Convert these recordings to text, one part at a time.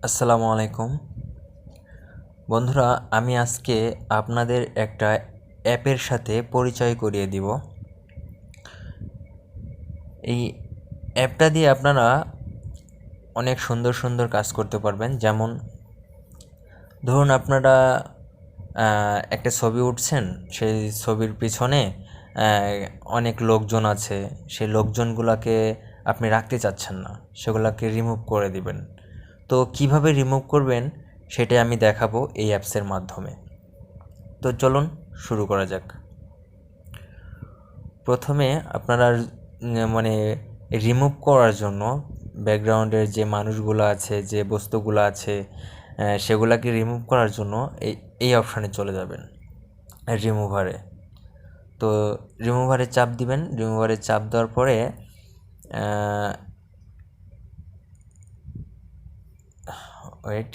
আসসালামু আলাইকুম বন্ধুরা, আমি আজকে আপনাদের একটা অ্যাপের সাথে পরিচয় করিয়ে দিব। এই অ্যাপটা দিয়ে আপনারা অনেক সুন্দর সুন্দর কাজ করতে পারবেন। যেমন ধরুন আপনারা একটা ছবি উঠছেন, সেই ছবির পিছনে অনেক লোকজন আছে, সেই লোকজনগুলোকে আপনি রাখতে চাচ্ছেন না, সেগুলোকে রিমুভ করে দিবেন। তো কিভাবে রিমুভ করবেন সেটাই আমি দেখাবো এই অ্যাপসের মাধ্যমে। তো চলুন শুরু করা যাক। প্রথমে আপনারা মানে রিমুভ করার জন্য ব্যাকগ্রাউন্ডের যে মানুষগুলো আছে, যে বস্তুগুলো আছে, সেগুলোকে রিমুভ করার জন্য এই এই অপশানে চলে যাবেন, রিমুভারে। তো রিমুভারে চাপ দিবেন। রিমুভারে চাপ দেওয়ার পরে ওয়েট,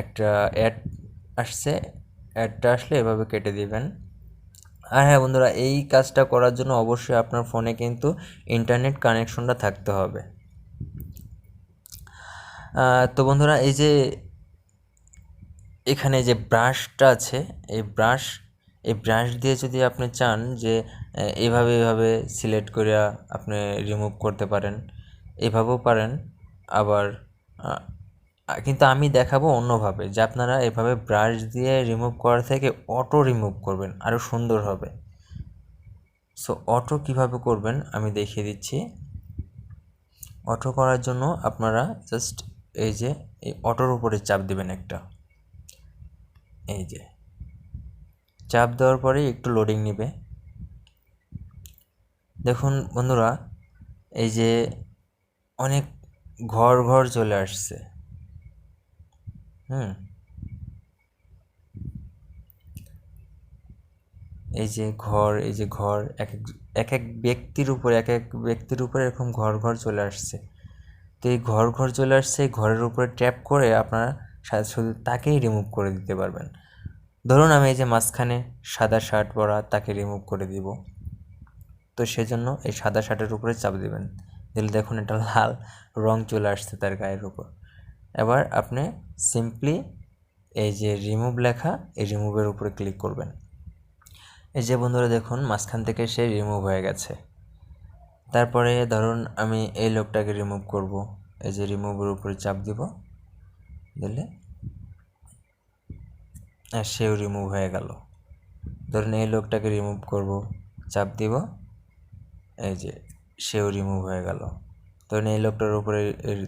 একটা অ্যাড আসছে, অ্যাডটা আসলে এভাবে কেটে দিবেন। আর হ্যাঁ বন্ধুরা, এই কাজটা করার জন্য অবশ্যই আপনার ফোনে কিন্তু ইন্টারনেট কানেকশনটা থাকতে হবে। তো বন্ধুরা, এই যে এখানে যে ব্রাশটা আছে, এই ব্রাশ দিয়ে যদি আপনি চান যে এভাবে সিলেক্ট করে আপনি রিমুভ করতে পারেন, এভাবেও পারেন। আবার কিন্তু আমি দেখাবো অন্যভাবে, যে আপনারা এভাবে ব্রাশ দিয়ে রিমুভ করার থেকে অটো রিমুভ করবেন, আরও সুন্দর হবে। সো অটো কিভাবে করবেন আমি দেখিয়ে দিচ্ছি। অটো করার জন্য আপনারা জাস্ট এই যে এই অটোর উপরে চাপ দিবেন একটা, এই যে চাপ দেওয়ার পরে একটু লোডিং নেবে। দেখুন বন্ধুরা, এই যে অনেক ঘর ঘর চলে আসছে। এই যে ঘর এক এক ব্যক্তির উপরে এরকম ঘর ঘর চলে আসছে। তো এই ঘর ঘর চলে আসছে, এই ঘরের উপরে ট্যাপ করে আপনারা শুধু তাকেই রিমুভ করে দিতে পারবেন। ধরুন আমি এই যে মাঝখানে সাদা শার্ট পরা, তাকে রিমুভ করে দিব। তো সেজন্য এই সাদা শার্টের উপরে চাপ দিবেন, দিলে দেখুন এটা লাল রং চলে আসছে তার গায়ের উপর। এবার আপনি সিম্পলি এই যে রিমুভ লেখা, এই রিমুভের উপরে ক্লিক করবেন। এই যে বন্ধুরা দেখুন, মাঝখান থেকে সে রিমুভ হয়ে গেছে। তারপরে ধরুন আমি এই লোকটাকে রিমুভ করব, এই যে রিমুভের উপরে চাপ দিব, দিলে সেও রিমুভ হয়ে গেল। ধরুন এই লোকটাকে রিমুভ করব, চাপ দিব, এই যে সেও রিমুভ হয়ে গেল। ধরুন এই লোকটার উপরে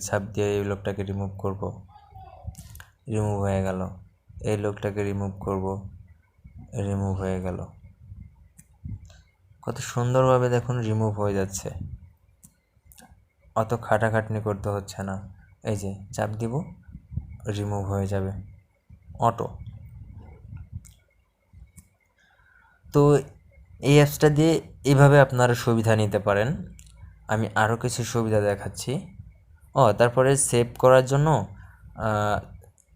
চাপ দিয়ে এই লোকটাকে রিমুভ করব, রিমুভ হয়ে গেল। এই লোকটাকে রিমুভ করব, রিমুভ হয়ে গেল। কত সুন্দরভাবে দেখুন রিমুভ হয়ে যাচ্ছে, অত খাটাখাটনি করতে হচ্ছে না। এই যে চাপ দিব, রিমুভ হয়ে যাবে অটো। তো এই অ্যাপসটা দিয়ে এইভাবে আপনারা সুবিধা নিতে পারেন। আমি আরও কিছু সুবিধা দেখাচ্ছি। তারপরে সেভ করার জন্য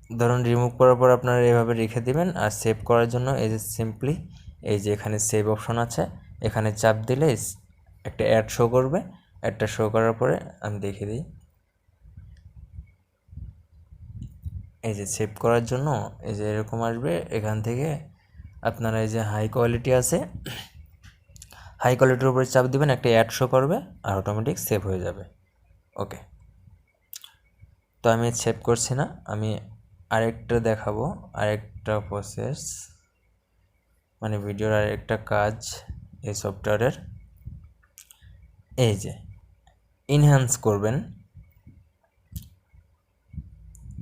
ধরুন রিমুভ করার পর আপনারা এভাবে রেখে দিবেন। আর সেভ করার জন্য এই যে সিম্পলি এই যে এখানে সেভ অপশন আছে, এখানে চাপ দিলে একটা অ্যাড শো করবে। অ্যাডটা শো করার পরে আমি দেখিয়ে দিই। এই যে সেভ করার জন্য এই যে এরকম আসবে, এখান থেকে আপনারা এই যে হাই কোয়ালিটি আছে, হাই কোয়ালিটির উপরে চাপ দিবেন, একটা অ্যাড শো করবে আর অটোমেটিক সেভ হয়ে যাবে। ওকে, তো আমি সেভ করছি না, আমি আরেকটা দেখাবো, আরেকটা প্রসেস, মানে ভিডিওর আরেকটা কাজ এই সফটওয়্যারের। এই যে ইনহ্যান্স করবেন,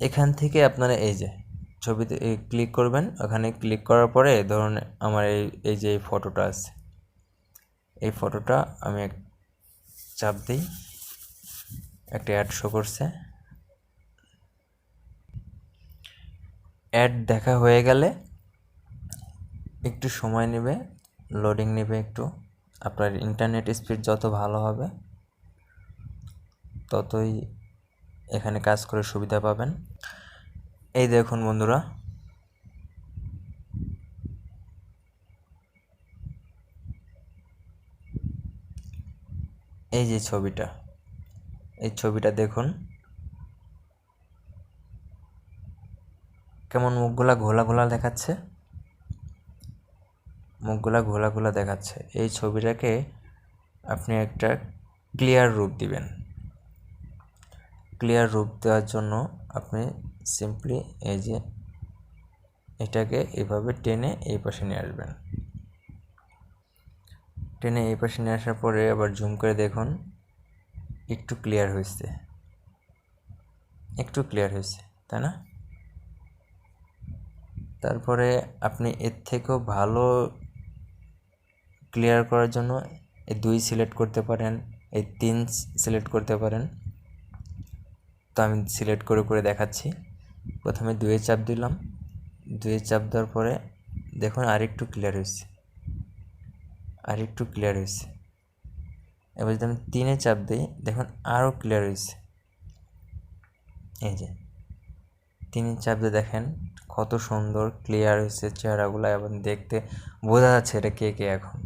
এখান থেকে আপনারা এই যে ছবিতে ক্লিক করবেন। ওখানে ক্লিক করার পরে ধরুন আমার এই যে এই ফটোটা আছে, এই ফটোটা আমি চাপ দিই, একটা অ্যাড শো করছে। অ্যাড দেখা হয়ে গেলে একটু সময় নেবে, লোডিং নেবে একটু। আপনার ইন্টারনেট স্পিড যত ভালো হবে ততই এখানে কাজ করে সুবিধা পাবেন। এই দেখুন বন্ধুরা, এই যে ছবিটা, এই ছবিটা দেখুন, কেমন মুখগুলা ঘোলা ঘোলা দেখাচ্ছে, মুখগুলা ঘোলা ঘোলা দেখাচ্ছে। এই ছবিটাকে আপনি একটা ক্লিয়ার রূপ দিবেন। ক্লিয়ার রূপ দেওয়ার জন্য আপনি সিম্পলি এই যে এটাকে এভাবে টেনে এই পাশে নিয়ে আসবেন। টেনে এই পাশে নিয়ে আসার পরে আবার জুম করে দেখুন, একটু ক্লিয়ার হয়েছে, একটু ক্লিয়ার হয়েছে, তাই না? তারপরে আপনি এর থেকেও ভালো ক্লিয়ার করার জন্য এই 2 সিলেক্ট করতে পারেন, এই 3 সিলেক্ট করতে পারেন। তো আমি সিলেক্ট করে করে দেখাচ্ছি। প্রথমে 2 এ চাপ দিলাম, 2 এ চাপ দেওয়ার পরে দেখুন আরেকটু ক্লিয়ার হয়েছে, আরেকটু ক্লিয়ার হয়েছে। এবার যদি আমি 3 এ চাপ দিই, দেখুন আরও ক্লিয়ার হয়েছে। এই যে 3 এ চাপ দিয়ে দেখেন কত সুন্দর ক্লিয়ার হয়েছে চেহারাগুলো, এবং দেখতে বোঝা যাচ্ছে এটা কে কে। এখন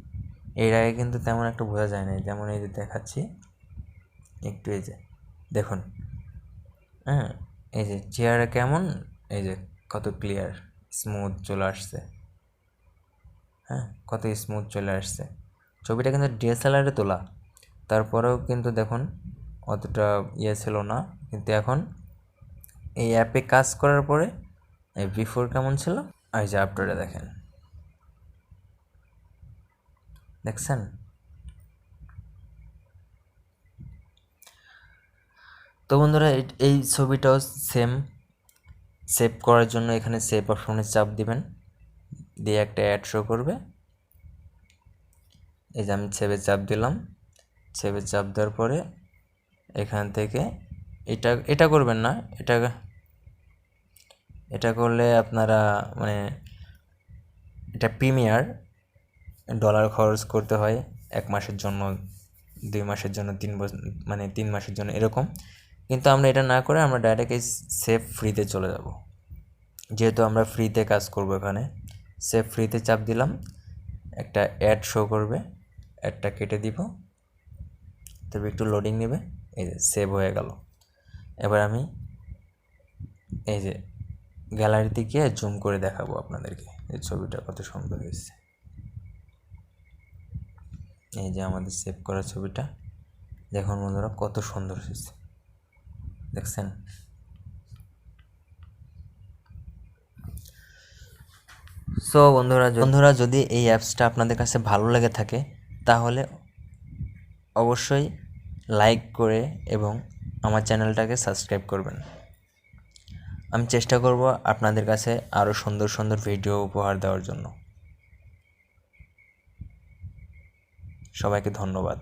এর আগে কিন্তু তেমন একটা বোঝা যায় না। যেমন এই যে দেখাচ্ছি একটু, এই যে দেখুন, হ্যাঁ, এই যে চেহারা কেমন, এই যে কত ক্লিয়ার স্মুথ চলে আসছে, হ্যাঁ, কত স্মুথ চলে আসছে। ছবিটা কিন্তু ডিএসএলআরে তোলা, তারপরেও কিন্তু দেখুন অতটা ইয়ে ছিল না। কিন্তু এখন এই অ্যাপে কাজ করার পরে এই বিফোর কেমন ছিল, এই যে আফটারে দেখেন, দেখছেন? তো বন্ধুরা এই ছবিটাও সেম। সেভ করার জন্য এখানে সেভ অপশনে চাপ দিবেন, দিয়ে একটা অ্যাড শো করবে। এই যে আমি সেভে চাপ দিলাম, সেভে চাপ দেওয়ার পরে এখান থেকে এটা করবেন না, এটা করলে আপনারা মানে এটা প্রিমিয়ার ডলার খরচ করতে হয় 1 মাসের জন্য, 2 মাসের জন্য, 3 মাসের জন্য এরকম। কিন্তু আমরা এটা না করে আমরা ডাইরেক্ট এই সেভ ফ্রিতে চলে যাব, যেহেতু আমরা ফ্রিতে কাজ করব। এখানে সেভ ফ্রিতে চাপ দিলাম, একটা অ্যাড শো করবে, অ্যাডটা কেটে দিব, তবে একটু লোডিং নেবে। এই যে সেভ হয়ে গেল। এবার আমি এই যে গ্যালারিতে গিয়ে জুম করে দেখাবো আপনাদেরকে এই ছবিটা কত সুন্দর হয়েছে। এই যে আমাদের সেভ করা ছবিটা দেখুন বন্ধুরা কত সুন্দর হয়েছে, দেখছেন? সো বন্ধুরা যদি এই অ্যাপসটা আপনাদের কাছে ভালো লেগে থাকে তাহলে অবশ্যই লাইক করে এবং আমার চ্যানেলটাকে সাবস্ক্রাইব করবেন। আমি চেষ্টা করব আপনাদের কাছে আরও সুন্দর সুন্দর ভিডিও উপহার দেওয়ার জন্য। সবাইকে ধন্যবাদ।